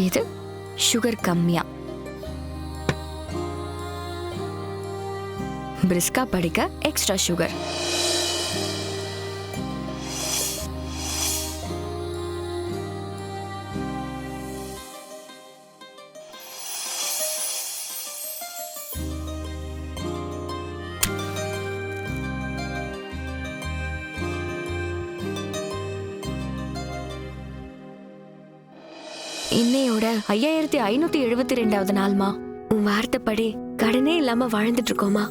இது சுகர் கம்மியா. பிரிஸ்கா படிக்க எக்ஸ்ட்ரா சுகர். இன்னையோட 5572வது நாள்மா. உன் வார்த்தைப்படி கடனே இல்லாம வாழ்ந்துட்டு இருக்கோமா.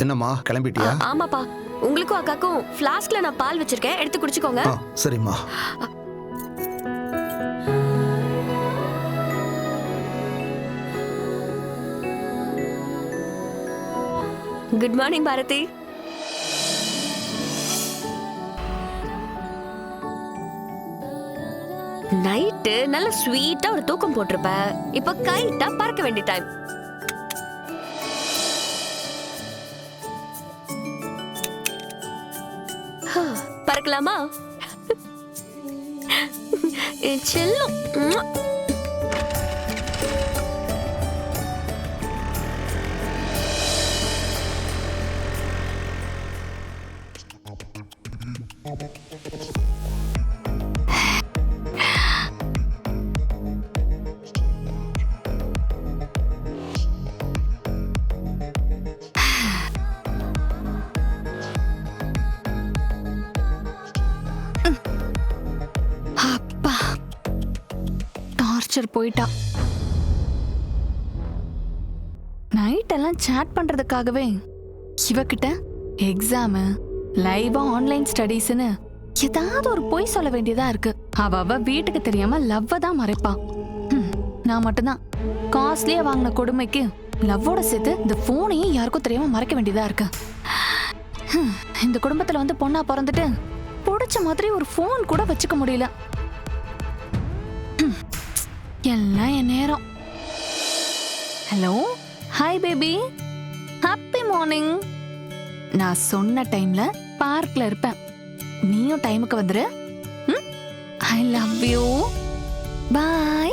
என்னம்மா கிளம்பிட்டியா? ஆமாப்பா, உங்களுக்கும் அக்காக்கும் ஃப்ளாஸ்க்ல நான் பால் வச்சிருக்கேன், எடுத்து குடிச்சுக்கோங்க. சரிம்மா. Good morning Bharathi. நைட்டு நல்ல ஸ்வீட்டா ஒரு தூக்கம் போட்டிருப்ப. இப்ப கைட்டா பறக்க வேண்டிய டைம். பறக்கலாமா? செல்லும். போயிட்டா. நைட் எல்லாம் சாட் பண்றதுக்காகவே இவகிட்ட எக்ஸாம், லைவா ஆன்லைன் ஸ்டடீஸ்னு ஏதாவது ஒரு பொய் சொல்ல வேண்டியதா இருக்கு. அவ வீட்டுக்கு தெரியாம லவ்வ தான் மறைப்பா. நான் மட்டும்தான் காஸ்ட்லியா வாங்கின கொடுமைக்கு லவ்வோட சேர்த்து இந்த போனையும் யாருக்கும் தெரியாம மறைக்க வேண்டியதா இருக்கு. இந்த குடும்பத்துல வந்து பொண்ணா பிறந்துட்டு பிடிச்ச மாதிரி ஒரு போன் கூட வச்சுக்க முடியல. எல்லாம் என் நேரம். Hello, hi baby, happy morning. நான் சொன்ன டைம்ல பார்க்ல இருப்பேன். நீயும் டைமுக்கு வந்துரு. I love you. பை.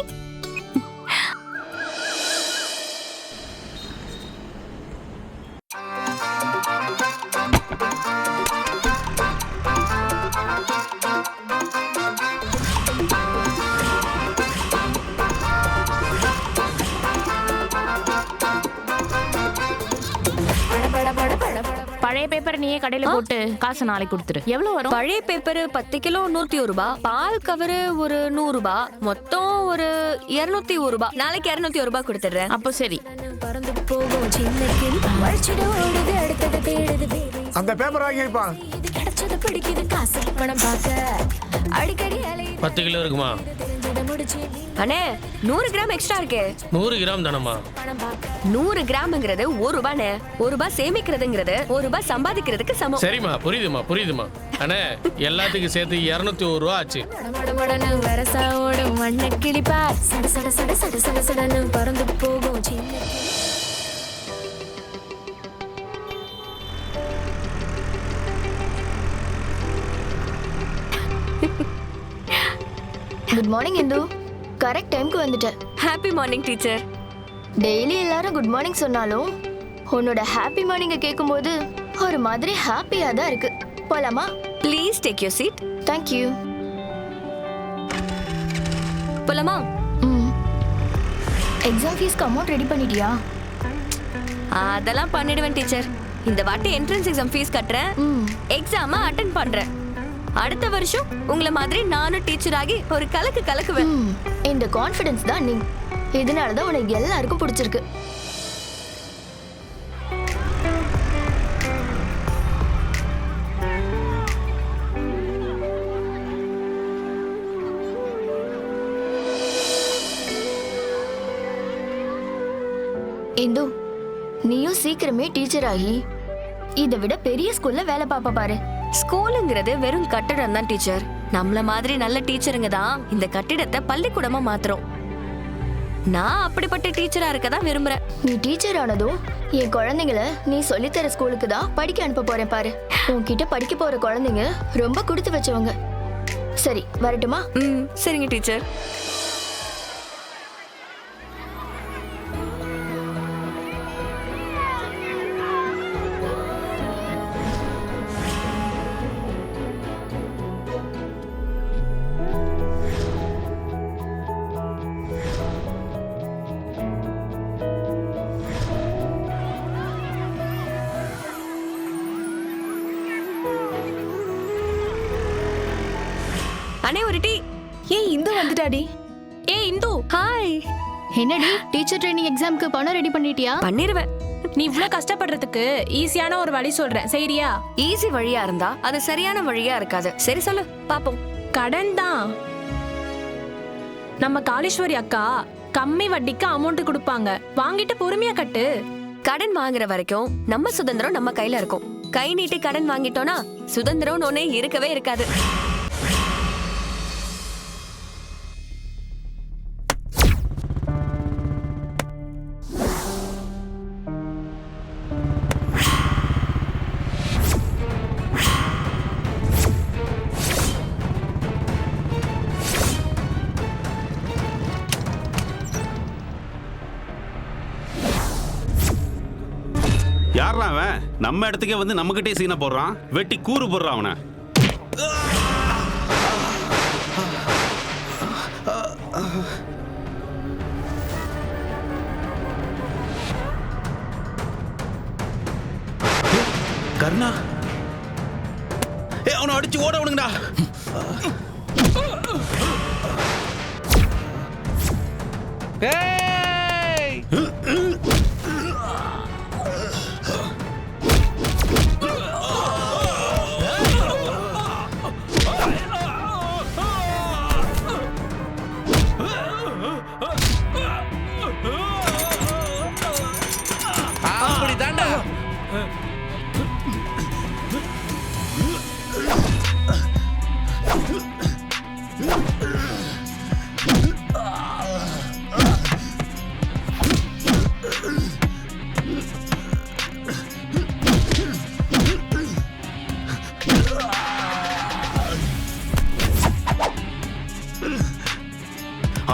பழைய பேப்பர் நீயே கடையில போட்டு காசு நாளைக்கு கொடுத்துரு. எவ்வளவு வரும்? பழைய பேப்பர் 10 கிலோ 101 ரூபாய், பால் கவரு ஒரு 100 ரூபாய், மொத்தம் ஒரு 201 ரூபாய். நாளைக்கு 201 ரூபாய் கொடுத்துடுறேன். அப்போ சரி. அந்த பேப்பர் வாங்கிப்பா. 10 கிலோ இருக்குமா? அண்ணே 100 கிராம் எக்ஸ்ட்ரா இருக்கு. 100 கிராம் தானம்மா? 100 கிராம்ங்கிறது 1 ரூபானே. 1 ரூபாய் சேமிக்கிறதுங்கிறது 1 ரூபாய் சம்பாதிக்கிறதுக்கு சமம். சரிம்மா, புரியுதுமா. அண்ணே எல்லாத்துக்கும் சேர்த்து 201 ரூபா ஆச்சு. Good morning Hindu. கரெக்ட் டைம்க்கு வந்துட்டேன். Happy morning teacher. டெய்லி எல்லாரும் குட் மார்னிங் சொன்னாலும் உன்னோட ஹாப்பி மார்னிங்கை கேட்கும்போது ஒரு மாதிரி ஹாப்பியா தான் இருக்கு. போலாமா? Please take your seat. Thank you. போலாமா? எக்ஸாம் ஃபீஸ்க்கு அமௌண்ட் ரெடி பண்ணிட்டியா? அதெல்லாம் பண்ணிடுவேன் டீச்சர். இந்த வாட்டி என்ட்ரன்ஸ் எக்ஸாம் ஃபீஸ் கட்டுறேன், எக்ஸாமை அட்டெண்ட் பண்றேன். அடுத்த வருஷம் உங்களை மாதிரி நானும் டீச்சர் ஆகி ஒரு கலக்கு கலக்குவேன். இந்த கான்ஃபிடன்ஸ் தான் நீ. இதனால தான் உனக்கு எல்லாருக்கும் பிடிச்சிருக்கு. இந்து, நீயும் சீக்கிரமே டீச்சர் ஆகி இதை விட பெரிய ஸ்கூல்ல வேலை பாப்ப பாரு. ஸ்கூலுங்கிறது வெறும் கட்டடம் தான் டீச்சர். நம்மள மாதிரி நல்ல டீச்சருங்க தான் இந்த கட்டிடத்தை பள்ளிக்கூடமா மாத்துறோம். நான் அப்படிப்பட்ட டீச்சரா இருக்க தான் விரும்புறேன். நீ டீச்சர் ஆனதும் என் குழந்தைங்கள நீ சொல்லித்தர ஸ்கூலுக்கு தான் படிக்க அனுப்ப போறேன் பாரு. உன்கிட்ட படிக்க போற குழந்தைங்க ரொம்ப கொடுத்து வச்சவங்க. சரி, வரட்டுமா? சரிங்க டீச்சர். அண்ணே ஒரு டீ. ஏய் இந்து வந்துட்டாடி. ஏய் இந்து, ஹாய். என்னடி டீச்சர் ட்ரைனிங் எக்ஸாம்க்கு பணம் ரெடி பண்ணிட்டியா? பண்ணிருவேன். நீ இவ்ளோ கஷ்டப்படுறதுக்கு ஈஸியான ஒரு வழி சொல்றேன், சரியா? ஈஸி வழியா இருந்தா அது சரியான வழியா இருக்காது. சரி சொல்லு பாப்போம். கடன் தான். நம்ம காளீஸ்வரி அக்கா கம்மி வட்டிக்கு அமௌண்ட் கொடுப்பாங்க, வாங்கிட்டு பொறுமையா கட்டு. கடன் வாங்குற வரைக்கும் நம்ம சுதந்திரம் நம்ம கையில இருக்கும். கை நீட்டி கடன் வாங்கிட்டோம்னா சுதந்திரம்னு ஒண்ணே இருக்கவே இருக்காது. யாரா அவன்? நம்ம இடத்துக்கே வந்து நம்மகிட்டே சீனை போடுறான். வெட்டி கூறு போடுறான் அவனை. கர்ணா, அவனை அடிச்சு ஓட விடுங்கடா.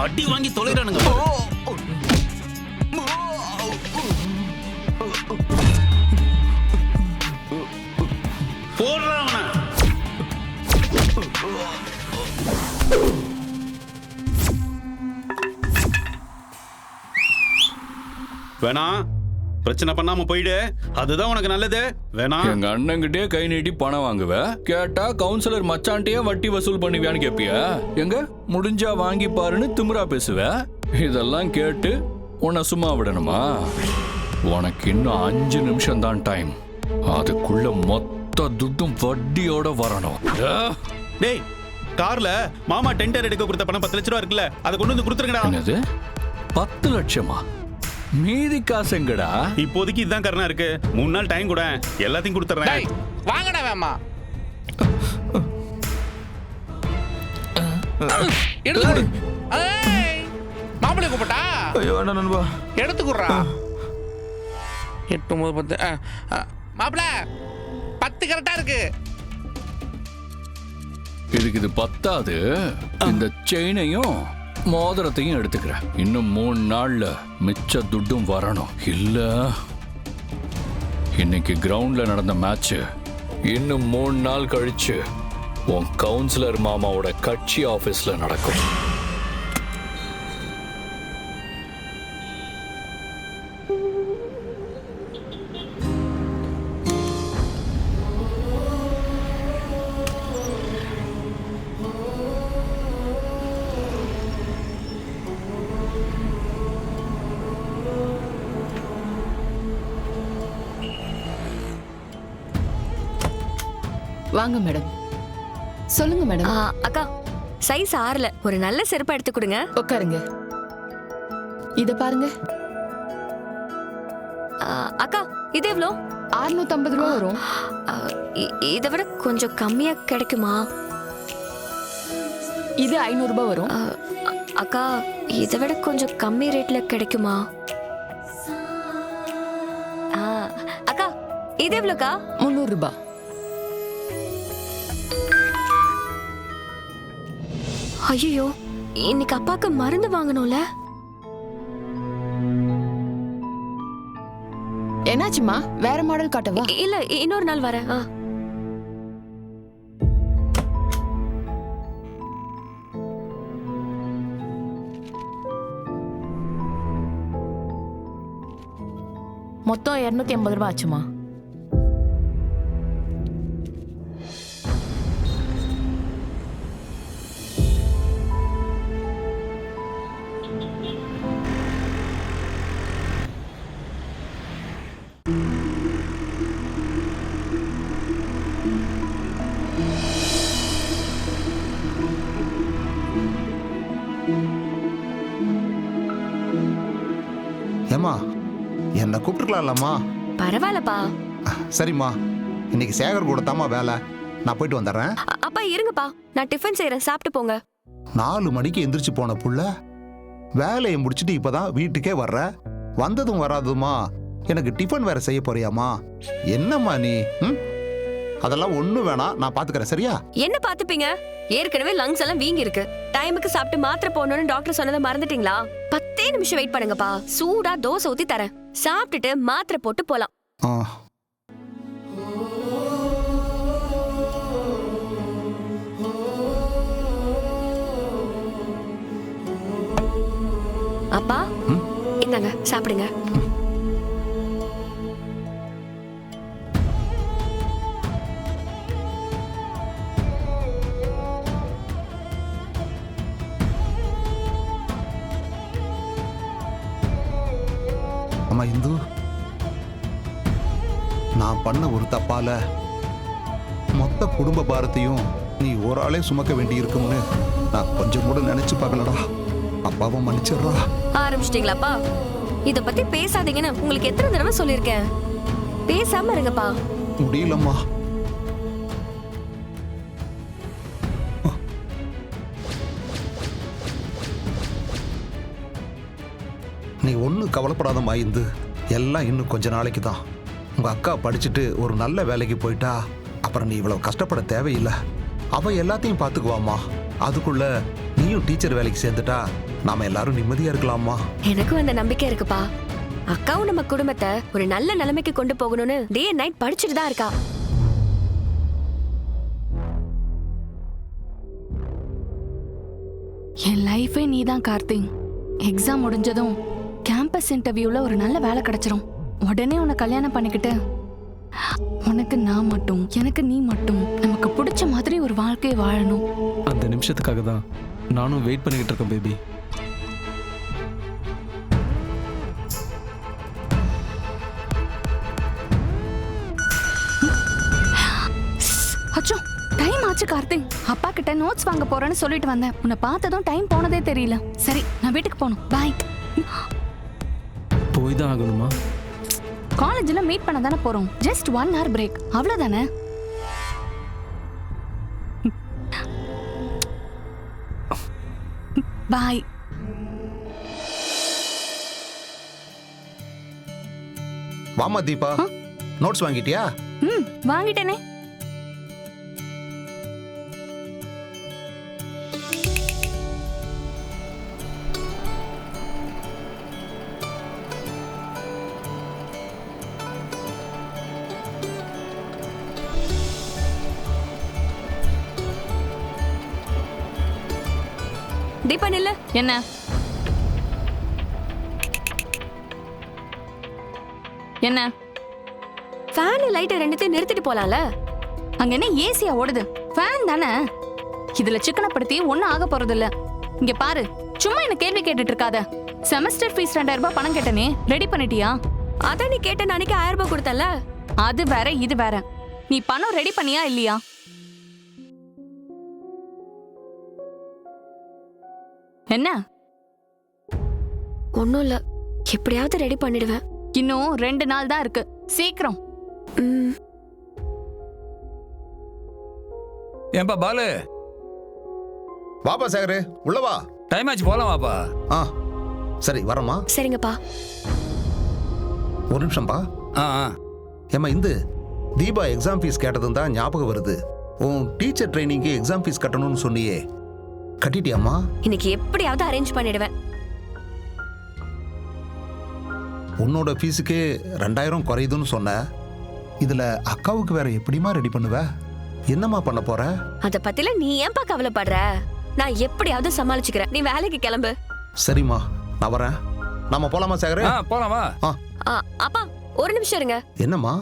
அடி வாங்கி தொலைறானுங்க. போடுறான் அவனை. வேணா, பிரச்சனை பண்ணாம போயிடு, அதுதான் உனக்கு நல்லது. வேணா, எங்க அண்ணங்கிட்டே கை நீட்டி பணம் வாங்குவ, கேட்டா கவுன்சிலர் மச்சான்ட்டே வட்டி வசூல் பண்ணுவியான்னு கேப்பிய. எங்க முடிஞ்சா வாங்கி பாருன்னு திமிரா பேசுவ. இதெல்லாம் கேட்டு உன்னை சும்மா விடணுமா? உனக்கு இன்னும் 5 நிமிஷம் தான் டைம். அதுக்குள்ள மொத்த துட்டும் வட்டியோட வரணும். டேய், கார்ல மாமா டெண்டர் எடுக்க கொடுத்த பணம் 10 லட்சம் ரூபா இருக்குல்ல, அதை கொண்டு வந்து கொடுத்துருங்கடா. என்னது 10 லட்சமா? மீதி காசு எங்கடா? இப்போதைக்கு இதுதான் கரணா இருக்கு. 3 நாள் டைம் கூட, எல்லாத்தையும் கொடுத்துறேன். வாங்கடா வேமா. எடுத்து மாப்பிள்ளை கூப்பிட்டா. ஐயோ வேண்டாம் நண்பா, எடுத்துக்குறா. 8 9 10. மாப்பிள்ள 10 கரெக்டா இருக்கு. இதுக்கு இது பத்தாது. இந்த செயினையும் மோதிரத்தையும் எடுத்துக்கிறேன். இன்னும் 3 நாள்ல மிச்ச துட்டும் வரணும். இல்ல இன்னைக்கு கிரவுண்ட்ல நடந்த மேட்ச் இன்னும் 3 நாள் கழிச்சு உன் கவுன்சிலர் மாமாவோட கட்சி ஆபீஸ்ல நடக்கும். வாங்க மேடம். சொல்லுங்க மேடம். அக்கா, சைஸ் 6ல ஒரு நல்ல செருப்பு எடுத்து கொடுங்க. உட்காருங்க. இத பாருங்க. அக்கா, இது எவ்வளோ? 650 ரூபா வரும். இதை விட கொஞ்சம் கம்மியா கிடைக்குமா? இது 500 ரூபாய் வரும். அக்கா, இதை விட கொஞ்சம் கம்மி ரேட்ல கிடைக்குமா? ஆ, அக்கா இது எவ்வளோக்கா? 300 ரூபாய். ஐயோ, இன்னைக்கு அப்பாக்கு மருந்து வாங்கணும்ல. என்னாச்சுமா? வேற மாடல் காட்டவா? இல்ல, இன்னொரு நாள் வரேன். மொத்தம் 280 ரூபாய் ஆச்சுமா. ஏம்மா, என்னை கூப்பிட்டுக்கலாம்லம்மா? பரவாயில்லப்பா. சரிம்மா, இன்னைக்கு சேகர் கூட தாம்மா வேலை. நான் போயிட்டு வந்துடுறேன். அப்பா இருங்கப்பா, நான் டிஃபன் செய்யறேன், சாப்பிட்டு போங்க. 4 மணிக்கு எந்திரிச்சு போன புள்ள வேலையை முடிச்சுட்டு இப்பதான் வீட்டுக்கே வர்ற. வந்ததும் வராதுமா எனக்கு டிஃபன் வேற செய்ய போறியாமா? என்னம்மா நீ? அதெல்லாம் ஒண்ணும் வேணாம், நான் பாத்துக்கிறேன். சரியா? என்ன பாத்துப்பீங்க? ஏற்கனவே லங்ஸ் எல்லாம் வீங்கி இருக்கு. டைமுக்கு சாப்பிட்டு மாத்திரை போடணும்னு டாக்டர் சொன்னதை மறந்துட்டீங்களா? 10 நிமிஷம் வெயிட் பண்ணுங்கப்பா, சூடா தோசை ஊத்தி தரேன். சாப்பிட்டுட்டு மாத்திரை போட்டு போலாம். அப்பா இந்தாங்க, சாப்பிடுங்க. அம்மா இந்து, நான் பண்ண ஒரு தப்பால மொத்த குடும்ப பாரத்தையும் நீ ஒரு ஆளே சுமக்க வேண்டி இருக்கும்னு நான் கொஞ்சம் கூட நினைச்சு பார்க்கலடா. அப்பாவும் மன்னிச்சிடுறா. ஆரம்பிச்சிட்டீங்களாப்பா? இத பத்தி பேசாதீங்கன்னு உங்களுக்கு எத்தனை தடவை சொல்லிருக்கேன்? பேசாம இருங்கப்பா. முடியலம்மா. நீ ஒன்றும் கவலைப்படாதம்மா இந்து, எல்லாம் இன்னும் கொஞ்ச நாளைக்கு தான். உங்க அக்கா படிச்சுட்டு ஒரு நல்ல வேலைக்கு போயிட்டா அப்புறம் நீ இவ்வளவு கஷ்டப்பட தேவையில்லை. அவ எல்லாத்தையும் பார்த்துக்குவாம்மா. அதுக்குள்ள நீயும் டீச்சர் வேலைக்கு சேர்ந்துட்டா நாம எல்லாரும் நிம்மதியா இருக்கலாமா? எனக்கும் அந்த நம்பிக்கை இருக்குப்பா. அக்காவும் நம்ம குடும்பத்தை ஒரு நல்ல நிலைமைக்கு கொண்டு போகணும்னு டே அண்ட் நைட் படிச்சுட்டு தான் இருக்கா. என் லைஃபே நீதான் கார்த்திக். எக்ஸாம் முடிஞ்சதும் கேம்பஸ் இன்டர்வியூல ஒரு நல்ல வேலை கிடைச்சிரும். உடனே உன்னை கல்யாணம் பண்ணிக்கிட்டு உனக்கு நான் மட்டும், எனக்கு நீ மட்டும், நமக்கு பிடிச்ச மாதிரி ஒரு வாழ்க்கையை வாழணும். அந்த நிமிஷத்துக்காக தான் நானும் வெயிட் பண்ணிக்கிட்டு இருக்கேன் பேபி. அச்சோ, டைம் ஆச்சு கார்த்திக். அப்பா கிட்ட நோட்ஸ் வாங்க போறேன்னு சொல்லிட்டு வந்தேன். உன்னை பார்த்ததும் டைம் போனதே தெரியல. சரி, நான் வீட்டுக்கு போகணும். பாய். போய் தான் ஆகணுமா? காலேஜ்ல மீட் பண்ண தானே போறோம். ஜஸ்ட் 1 hour பிரேக், அவ்வளவுதானே. பாய். வாமா தீபா, நோட்ஸ் வாங்கிட்டியா? வாங்கிட்டேனே. தீபா நில்லு. என்ன? என்ன? ஃபேன் லைட் ரெண்டுத்தையும் நிறுத்திட்டு போலாம்ல? அங்க என்ன ஏசியா ஓடுது? ஃபேன் தானே. இதுல சிக்கனப்படுத்தி ஒன்னும் ஆக போறது இல்ல. இங்க பாரு, சும்மா என்ன கேள்வி கேட்டுட்டு இருக்காத. செமஸ்டர் ஃபீஸ் 2000 ரூபாய் பணம் கேட்டனே, ரெடி பண்ணிட்டியா? அதான் நீ கேட்ட நாளைக்கு 1000 ரூபாய் கொடுத்தல. அது வேற, இது வேற. நீ பணம் ரெடி பண்ணியா இல்லையா? என்ன? ஒண்ணும் இல்ல, எப்படியாவது ரெடி பண்ணிடுவேன். இன்னும் 2 நாள் தான் இருக்கு, சீக்கிரம். ஏன்பா பாலு? வாப்பா சேகரு, உள்ள வா. டைம் ஆச்சு போலாம் வாப்பா. ஆ சரி வரமா. சரிங்கப்பா. ஒரு நிமிஷம்பா. ஏம்மா இந்து தீபா எக்ஸாம் ஃபீஸ் கேட்டதும் தான் ஞாபகம் வருது. உன் டீச்சர் ட்ரைனிங்க்கு எக்ஸாம் ஃபீஸ் கட்டணும்னு சொன்னியே, கட்டிட்டியாம்மா? இன்னைக்கு எப்படியாவது அரேஞ்ச் பண்ணிடுவேன். உன்னோட ஃபீஸுக்கே 2000 குறையுதுன்னு சொன்ன. இதுல அக்காவுக்கு வேற எப்படிமா ரெடி பண்ணுவ? என்னம்மா பண்ண போற? அத பத்தில நீ ஏன்பா கவலைப்படுற? நான் எப்படியாவது சமாளிச்சுக்கிறேன். நீ வேலைக்கு கிளம்பு. சரிம்மா நான் வரேன். நாம போலாமா சேகரே? போலாமா. அப்பா ஒரு நிமிஷம் இருங்க. என்னம்மா?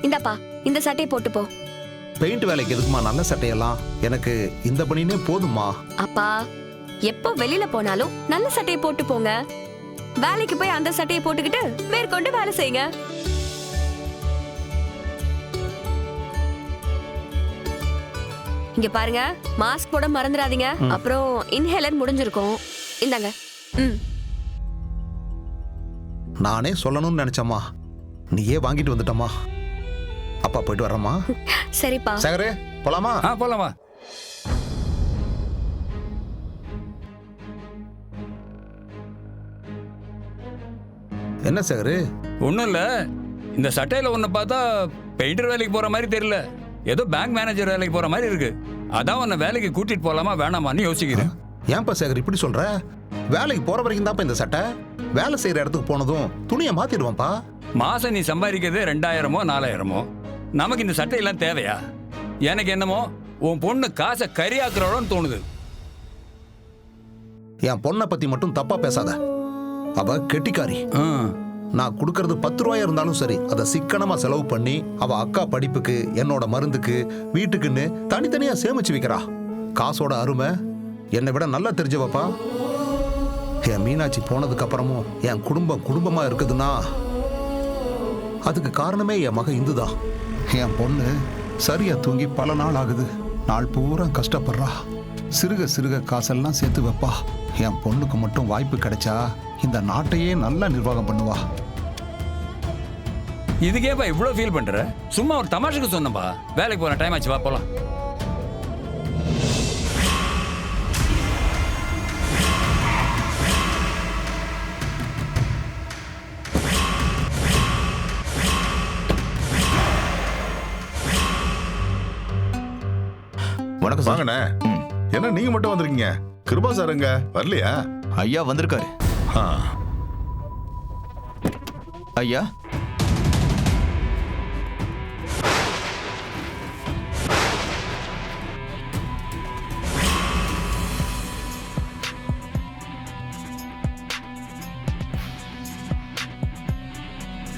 இந்தாப்பா இந்த சட்டையை போட்டு போ. பெயிண்ட் வேலைக்கு எதுக்குமா நல்ல சட்டையெல்லாம்? எனக்கு இந்த பணினே போதுமா. அப்பா எப்போ வெளியில போனாலும் நல்ல சட்டையை போட்டு போங்க. வேலைக்கு போய் அந்த சட்டையை போட்டுக்கிட்டு மேற்கொண்டு வேலை செய்யுங்க. இங்க பாருங்க, மாஸ்க் போட மறந்துடாதீங்க. அப்புறம் இன்ஹேலர் முடிஞ்சிருக்கும். இந்தாங்க. நானே சொல்லணும்னு நினைச்சம்மா, நீயே வாங்கிட்டு வந்துட்டம்மா. அப்பா போயிட்டு வரமா. சரிப்பா. சேகரே போலாமா? போலாமா. என்ன சேகரு? ஒன்றும் இல்லை, இந்த சட்டையில் ஒன்று பார்த்தா பெயிண்டர் வேலைக்கு போகிற மாதிரி தெரியல, ஏதோ பேங்க் மேனேஜர் வேலைக்கு போகிற மாதிரி இருக்கு. அதான் உன்னை வேலைக்கு கூட்டிட்டு போகலாமா வேணாமான்னு யோசிக்கிறேன். ஏன்பா சேகர் இப்படி சொல்ற? வேலைக்கு போற வரைக்கும் தான்ப்பா இந்த சட்டை. வேலை செய்யற இடத்துக்கு போனதும் துணியை மாத்திடுவான்ப்பா. மாசம் நீ சம்பாதிக்கிறது 2000மோ 4000மோ, நமக்கு இந்த சட்டையெல்லாம் தேவையா? எனக்கு என்னமோ உன் பொண்ணு காசை கரியாக்குறோன்னு தோணுது. என் பொண்ணை பத்தி மட்டும் தப்பா பேசாத. அவ கெட்டிக்காரி. நான் கொடுக்கறது 10 ரூபாயா இருந்தாலும் சரி, அதை சிக்கனமா செலவு பண்ணி அவ அக்கா படிப்புக்கு, என்னோட மருந்துக்கு, வீட்டுக்குன்னு தனித்தனியா சேமிச்சு வைக்கிறா. காசோட அருமை என்னை விட நல்லா தெரிஞ்சவப்பா. என் மீனாட்சி போனதுக்கு அப்புறமும் என் குடும்பமா இருக்குதுன்னா அதுக்கு காரணமே என் மக இந்துதான். என் பொண்ணு சரியா தூங்கி பல நாள் ஆகுது. நாள் பூரா கஷ்டப்படுறா. சிறுக சிறுக காசெல்லாம் சேர்த்து வைப்பா. என் பொண்ணுக்கு மட்டும் வாய்ப்பு கிடைச்சா இந்த நாட்டையே நல்லா நிர்வாகம் பண்ணுவா. இதுக்கேப்பா இவ்வளோ ஃபீல் பண்ற? சும்மா ஒரு தமாஷுக்கு சொன்னப்பா. வேலைக்கு போற டைம் ஆச்சு, வா போலாம். வணக்கம் வாங்கண்ணே. என்ன நீங்க மட்டும் வந்திருக்கீங்க? கிருபா சார் எங்க வரலையா? ஐயா வந்திருக்காரு. ஐயா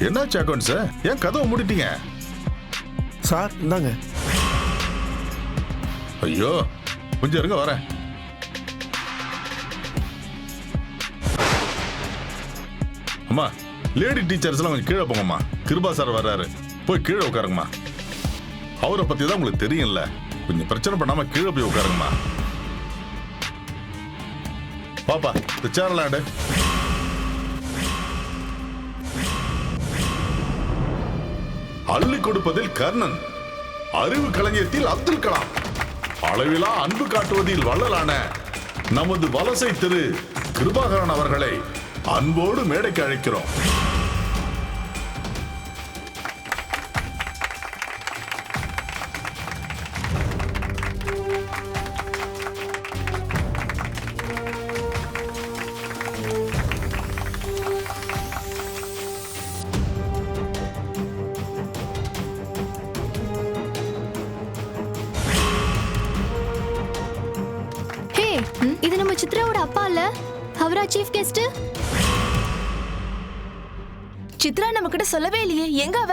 என்னாச்சு அக்கௌண்ட் சார்? ஏன் கதவை மூடிட்டீங்க? சார் இந்தாங்க. ஐயோ கொஞ்சம் இருங்க வரேன். அம்மா லேடி டீச்சர்ஸ் எல்லாம் கொஞ்சம் கீழே போங்கம்மா. கிருபா சார் வர்றாரு, போய் கீழே உட்காருங்கம்மா. அவரை பத்தி தான் உங்களுக்கு தெரியும்ல, கொஞ்சம் பிரச்சனை பண்ணாம கீழே போய் உட்காருங்கம்மா. பாப்பா இந்த சேரலாம் எடு. அள்ளி கொடுப்பதில் கர்ணன், அறிவு களஞ்சியத்தில் அப்துல் கலாம், அளவிலா அன்பு காட்டுவதில் வள்ளலான நமது வலசை திரு கிருபாகரன் அவர்களை அன்போடு மேடைக்கு அழைக்கிறோம். இது நம்ம சித்ராவோட அப்பா இல்ல? அவரா சீஃப் கெஸ்ட்? சித்ரா நம்ம கிட்ட சொல்லவே இல்லையே. எங்க அவ?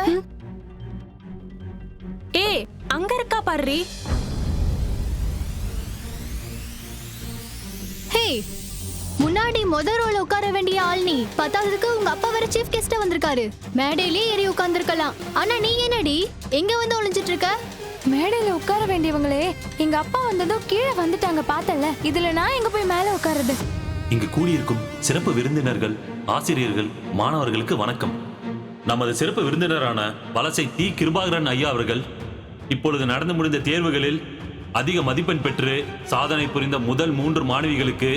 ஏய் அங்க இருக்கா பாரு. ஹே, முன்னாடி ரோல உட்கார வேண்டிய ஆள் நீ. பத்தாவதுக்கு உங்க அப்பா வர சீஃப் கெஸ்டா வந்திருக்காரு. மேடையிலே ஏறி உட்கார்ந்துருக்கலாம். ஆனா நீ என்னடி எங்க வந்து ஒளிஞ்சிட்டு இருக்க? மேடையில உட்கார வேண்டியவங்களே எங்க அப்பா வந்ததும் கீழே வந்துட்டாங்க, பார்த்தல. இதுல நான் எங்க போய் மேல உட்காருது? இங்கு கூடியிருக்கும் சிறப்பு விருந்தினர்கள், ஆசிரியர்கள், மாணவர்களுக்கு வணக்கம். நமது சிறப்பு விருந்தினரான வலசை தி கிருபாகரன் ஐயா அவர்கள் இப்பொழுது நடந்து முடிந்த தேர்வுகளில் அதிக மதிப்பெண் பெற்று சாதனை புரிந்த முதல் 3 மாணவிகளுக்கு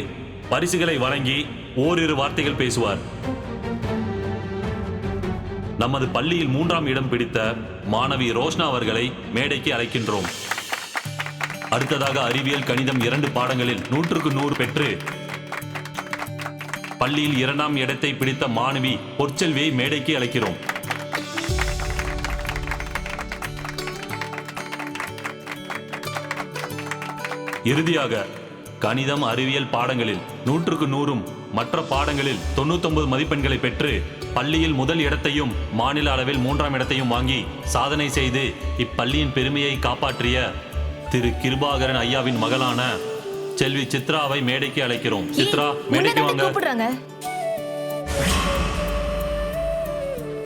பரிசுகளை வழங்கி ஓரிரு வார்த்தைகள் பேசுவார். நமது பள்ளியில் 3ஆம் இடம் பிடித்த மாணவி ரோஷ்னா அவர்களை மேடைக்கு அழைக்கின்றோம். அடுத்ததாக அறிவியல் கணிதம் 2 பாடங்களில் 100க்கு 100 பெற்று பள்ளியில் 2ஆம் இடத்தை பிடித்த மாணவி பொற்செல்வியை மேடைக்கு அழைக்கிறோம். இறுதியாக கணிதம் அறிவியல் பாடங்களில் 100க்கு 100ம் மற்ற பாடங்களில் 99 மதிப்பெண்களை பெற்று பள்ளியில் முதல் இடத்தையும் மாநில அளவில் 3ஆம் இடத்தையும் வாங்கி சாதனை செய்து இப்பள்ளியின் பெருமையை காப்பாற்றிய திரு கிருபாகரன் ஐயாவின் மகளான செல்வி சித்ராவை மேடைக்கு அழைக்கிறோம். சித்ரா, மேடைக்கு வாங்க.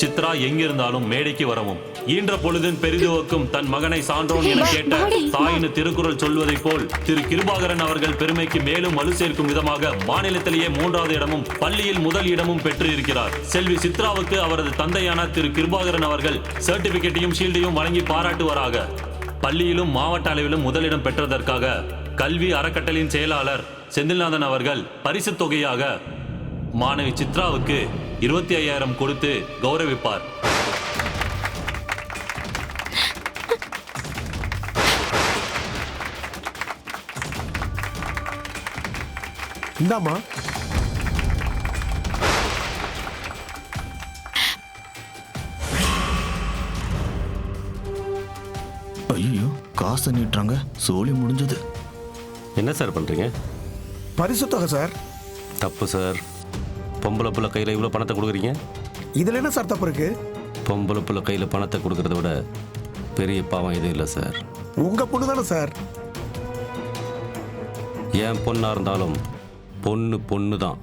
சித்ரா எங்கிருந்தாலும் மேடைக்கு வரவும். ஈன்ற பொழுதின் பெரிதுவக்கும் தன் மகனை சான்றோன் என கேட்ட தாயினு திருக்குறள் சொல்வதை போல் திரு கிருபாகரன் அவர்கள் பெருமைக்கு மேலும் வலு சேர்க்கும் விதமாக மாநிலத்திலேயே 3வது இடமும் பள்ளியில் முதல் இடமும் பெற்று இருக்கிறார். செல்வி சித்ராவுக்கு அவரது தந்தையான திரு கிருபாகரன் அவர்கள் சர்டிபிகேட்டையும் ஷீல்டையும் வழங்கி பாராட்டுவராக. பள்ளியிலும் மாவட்ட அளவிலும் முதலிடம் பெற்றதற்காக கல்வி அறக்கட்டளையின் செயலாளர் செந்தில்நாதன் அவர்கள் பரிசு தொகையாக மாணவி சித்ராவுக்கு 25,000 கொடுத்து கௌரவிப்பார். இந்தாமா. ஐயோ, காசை நீட்டுறாங்க. சோலி முடிஞ்சது. என்ன சார் பண்றீங்க? பரிசு தொகை சார். தப்பு சார். பொம்பளை புள்ள கையில் இவ்வளோ பணத்தை கொடுக்குறீங்க. இதில் என்ன சார் தப்பு இருக்கு? பொம்பளை புள்ள கையில் பணத்தை கொடுக்கறத விட பெரிய பாவம் இது இல்லை சார். உங்க பொண்ணு தானே சார்? ஏன் பொண்ணா இருந்தாலும் பொண்ணு பொண்ணு தான்.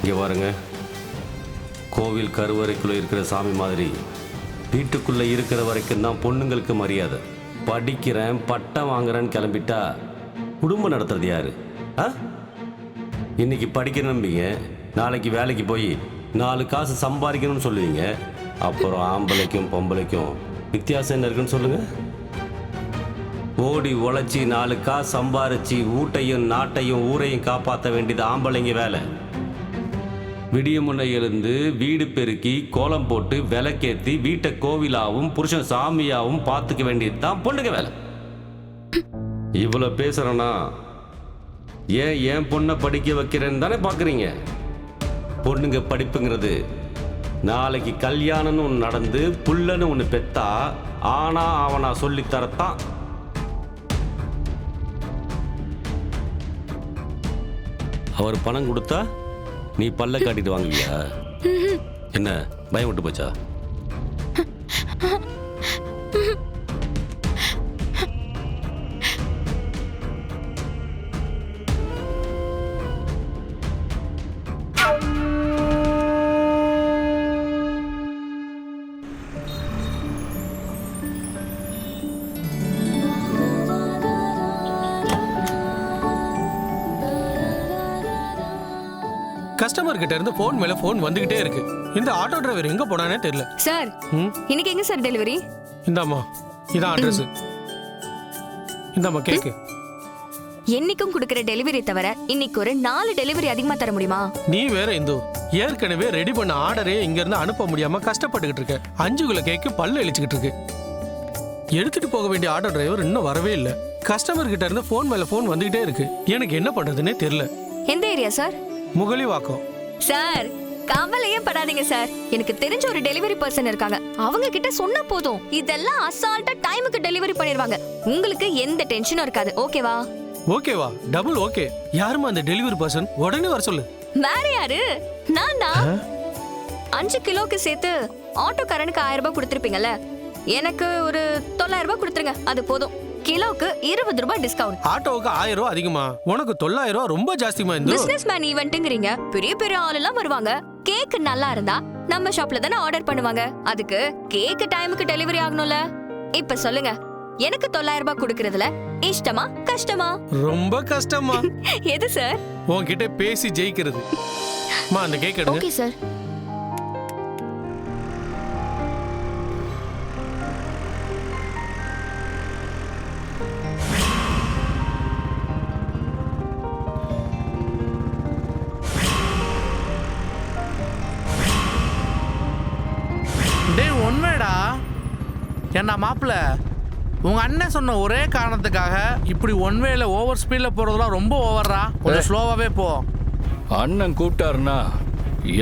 இங்கே பாருங்க, கோவில் கருவறைக்குள்ளே இருக்கிற சாமி மாதிரி வீட்டுக்குள்ளே இருக்கிற வரைக்கும் தான் பொண்ணுங்களுக்கு மரியாதை. படிக்கிறேன் பட்டம் வாங்குறேன்னு கிளம்பிட்டா குடும்பம் நடத்துறது யாரு? இன்னைக்கு படிக்க நம்பிங்க, நாளைக்கு வேலைக்கு போய் 4 காசு சம்பாதிக்கணும்னு சொல்லுவீங்க. அப்புறம் ஆம்பளைக்கும் பொம்பளைக்கும் வித்தியாசம் என்ன இருக்குன்னு சொல்லுங்க. ஓடி உழைச்சி 4 காசு சம்பாரிச்சு வீட்டையும் நாட்டையும் ஊரையும் காப்பாற்ற வேண்டியது ஆம்பளைங்க வேலை. விடிய முன்ன எழுந்து வீடு பெருக்கி கோலம் போட்டு விளக்கேற்றி வீட்டை கோவிலாவும் புருஷன் சாமியாவும் பார்த்துக்க வேண்டியது தான் பொண்ணுங்க வேலை. இவ்வளோ பேசுறேன்னா ஏன் பொண்ணை படிக்க வைக்கிறேன்னு தானே பார்க்குறீங்க. பொண்ணுங்க படிப்புங்கிறது நாளைக்கு கல்யாணம்னு ஒன்று நடந்து புள்ளன்னு ஒன்று பெத்தா ஆனா அவனா சொல்லித்தரத்தான். அவர் பணம் கொடுத்தா நீ பல்ல காட்டிட்டு வாங்குவியா? என்ன பயம் விட்டு போச்சா? கஸ்டமர் கிட்ட இருந்து போன் மேல போன் வந்துகிட்டே இருக்கு. இந்த ஆட்டோ டிரைவர் எங்க போனானே தெரியல. சார், இன்னைக்கு எங்க சார் டெலிவரி? இந்தாமா, இதான் அட்ரஸ். இந்தாமா கேக்கு. என்னைக்கும் கொடுக்கிற டெலிவரி தவிர இன்னைக்கு ஒரு 4 டெலிவரி அதிகமா தர முடியுமா? நீ வேற இந்து, ஏற்கனவே ரெடி பண்ண ஆர்டரே இங்க இருந்து அனுப்ப முடியாம கஷ்டப்பட்டுக்கிட்டு இருக்க. 5 கிலோ கேக்கு பல்ல இழிச்சுக்கிட்டு இருக்கு. எடுத்துட்டு போக வேண்டிய ஆட்டோ டிரைவர் இன்னும் வரவே இல்லை. கஸ்டமர் கிட்ட இருந்து போன் மேல போன் வந்துகிட்டே இருக்கு. எனக்கு என்ன பண்றதுன்னே தெரியல. எந்த ஏரியா சார்? முகலிவாக்கம். சார், கவலையே படாதீங்க சார். எனக்கு தெரிஞ்ச ஒரு டெலிவரி பர்சன் இருக்காங்க. அவங்க கிட்ட சொன்னா போதும், இதெல்லாம் அசால்ட்டா டைமுக்கு டெலிவரி பண்ணிடுவாங்க. உங்களுக்கு எந்த டென்ஷனும் இருக்காது. ஓகேவா? ஓகேவா? Double okay. யாருமா அந்த டெலிவரி பர்சன்? உடனே வர சொல்லு. வேற யாரு? நான் தான். 5 கிலோக்கு சேர்த்து ஆட்டோக்காரனுக்கு 1000 ரூபாய் கொடுத்துருப்பீங்கல்ல, எனக்கு ஒரு 900 ரூபாய் கொடுத்துருங்க. அது போதும். கிலோக்கு 20 ரூபாய் டிஸ்கவுண்ட். ஆட்டோவுக்கு 1000 ரூபாய் அதிகமா, உனக்கு 900 ரூபாய் ரொம்ப ஜாஸ்திமா. இந்த பிசினஸ் மேன் ஈவென்ட்ங்கறீங்க, பெரிய பெரிய ஆள் எல்லாம் வருவாங்க. கேக் நல்லா இருந்தா நம்ம ஷாப்ல தானே ஆர்டர் பண்ணுவாங்க. அதுக்கு கேக் டைமுக்கு டெலிவரி ஆகணும்ல. இப்ப சொல்லுங்க, எனக்கு 900 ரூபாய் கொடுக்கறதுல இஷ்டமா கஷ்டமா? ரொம்ப கஷ்டமா. எது சார்? உன்கிட்ட பேசி ஜெயிக்கிறது. மா அந்த கேக் எடுங்க. Okay sir. டேய் உண்மைடா. என்ன மாப்பிள்ள, உங்க அண்ணன் சொன்ன ஒரே காரணத்துக்காக இப்படி ஒன்வேல ஓவர் ஸ்பீட்ல போறதெல்லாம் ரொம்ப ஓவரா. கொஞ்சம் ஸ்லோவாவே போ. அண்ணன் கூப்பிட்டாருன்னா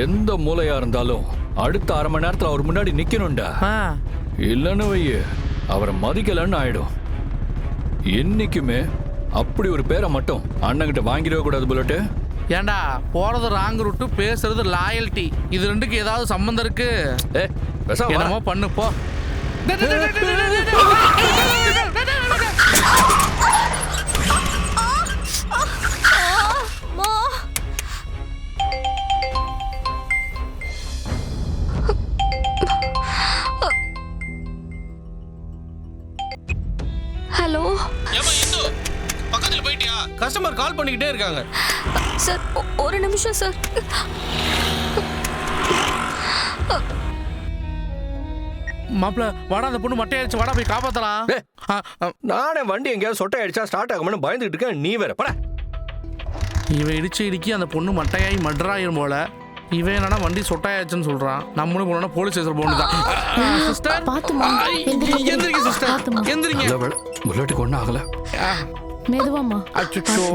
எந்த மூலையா இருந்தாலும் அடுத்த அரை மணி நேரத்துல அவர் முன்னாடி நிக்கணும்டா. இல்லன்னு வைய அவரை மதிக்கலன்னு ஆயிடும். என்னைக்குமே அப்படி ஒரு பேரை மட்டும் அண்ணன்கிட்ட வாங்கிடவே கூடாது புல்லட்டு. ஏண்டா போறது ராங் ரூட்டு, பேசுறது லாயல்ட்டி, இது ரெண்டுக்கு ஏதாவது சம்பந்தம் இருக்கு? என்னமோ பண்ணு போ. ஹலோ பக்கத்துல போயிட்டியா? கஸ்டமர் கால் பண்ணிக்கிட்டே இருக்காங்க. சார் ஒரு நிமிஷம் சார். மாப்பிள்ள வாடா, அந்த பொண்ணு மட்டை அடிச்சு, வாடா போய் காப்பாத்தலாம். நானே வண்டி எங்கேயாவது சொட்டை அடிச்சா ஸ்டார்ட் ஆகும்னு பயந்துட்டு இருக்கேன். நீ வேற பட. இவன் இடிக்கி அந்த பொண்ணு மட்டையாகி மட்ராயிரும் போல. இவன் என்னன்னா வண்டி சொட்டாயாச்சுன்னு சொல்றான். நம்மளும் போனா போலீஸ் ஸ்டேஷன் போகணும். சிஸ்டர் எந்திரிங்க சிஸ்டர், எந்திரிங்க. புல்லட்டுக்கு ஒன்றும் ஆகல. மெதுவாமா. அச்சோ.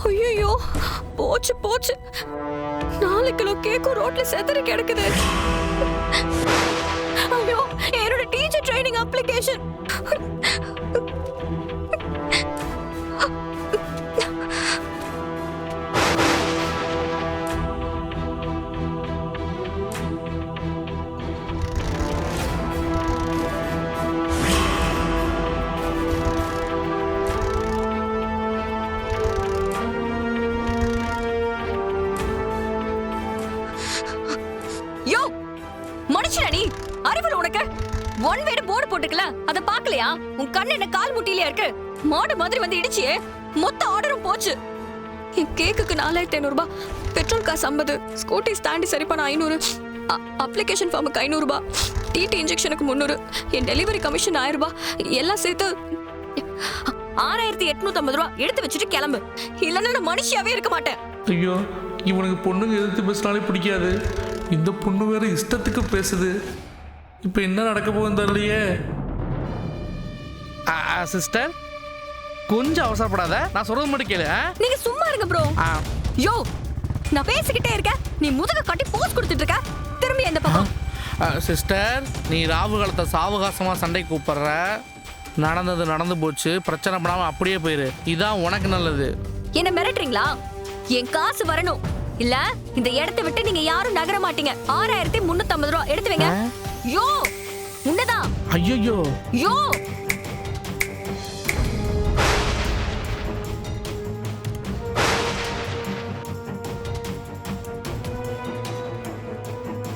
ஐயோ போச்சு போச்சு. 4 கிலோ கேக்கும் ரோட்ல செதறி கிடக்குது. ஐயோ என்னோட டீச்சர் ட்ரைனிங் அப்ளிகேஷன். அறிவுல உனக்கு ஒன் வேட போர்டு போட்டுக்கல, அத பாக்கலையா? உன் கண்ணு என்ன கால் முட்டியில இருக்கு? மாடு மாதிரி வந்து இடிச்சியே, மொத்த ஆர்டரும் போச்சு. என் கேக்குக்கு 4500 ரூபாய், பெட்ரோல் காசு 50, ஸ்கூட்டி ஸ்டாண்டி சரி பண்ண 500, அப்ளிகேஷன் ஃபார்முக்கு 500 ரூபாய், டிடி இன்ஜெக்ஷனுக்கு 300, என் டெலிவரி கமிஷன் 1000 ரூபாய், எல்லாம் சேர்த்து 6850 ரூபாய். எடுத்து வச்சுட்டு கிளம்பு, இல்லன்னா நான் மனுஷியாவே இருக்க மாட்டேன். ஐயோ, இவனுக்கு பொண்ணுங்க எதிர்த்து பேசினாலே பிடிக்காது. இந்த பொண்ணு வேற இஷ்டத்துக்கு பேசுது. இப்ப என்ன நடக்க போகுது தெரியலையே. சிஸ்டர் கொஞ்சம் அவசரப்படாத, நான் சொல்றது மட்டும் கேளு. நீங்க சும்மா இருங்க ப்ரோ. யோ நான் பேசிக்கிட்டே இருக்கேன், நீ முதுக கட்டி போஸ் கொடுத்துட்டு இருக்க. திரும்பி எந்த பக்கம்? சிஸ்டர், நீ ராவு காலத்தை சாவகாசமா சண்டை கூப்பிடுற. நடந்தது நடந்து போச்சு, பிரச்சனை பண்ணாம அப்படியே போயிரு. இதான் உனக்கு நல்லது. என்ன மிரட்டுறீங்களா? என் காசு வரணும், இல்ல இந்த இடத்தை விட்டு நீங்க யாரும் நகர மாட்டீங்க. 6350 ரூபாய் எடுத்து வைங்க. யோ உன்னதான். ஐயோ யோ